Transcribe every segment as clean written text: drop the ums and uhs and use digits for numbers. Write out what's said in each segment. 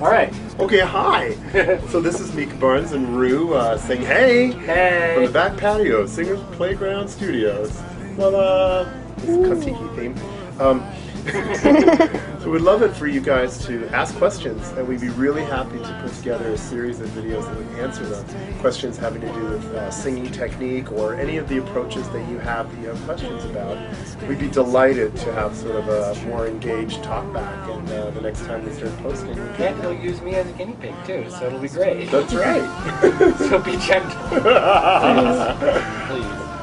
All right. Okay, hi. So this is Micah Barnes and Rue saying hey, from the back patio of Singer's Playground Studios. Well, it's a Kontiki theme. So we'd love it for you guys to ask questions, and we'd be really happy to put together a series of videos that would answer them. Questions having to do with singing technique or any of the approaches that you have questions about. We'd be delighted to have sort of a more engaged talk back, and the next time we start posting. And they'll use me as a guinea pig too, so it'll be great. That's right. So be gentle. Please.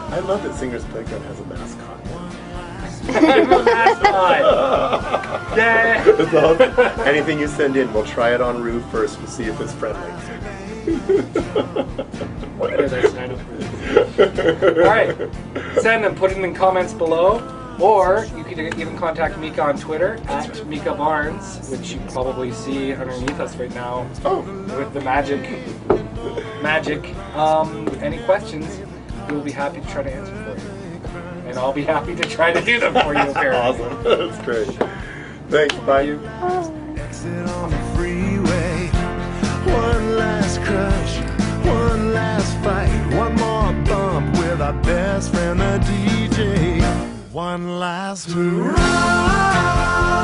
I love that Singer's Playground has a mascot. I'm a mascot. Yeah. Anything you send in, we'll try it on Rue first. We'll see if it's friendly. Alright, send them, put them in comments below, or you can even contact Micah on Twitter at Micah Barnes, which you can probably see underneath us right now with the magic. Any questions, we'll be happy to try to answer for you. And I'll be happy to try to do them for you, apparently. Awesome. That's great. Thanks. Bye. Exit on the freeway. One last crush. One last fight. One more bump with our best friend, the DJ. One last hurrah.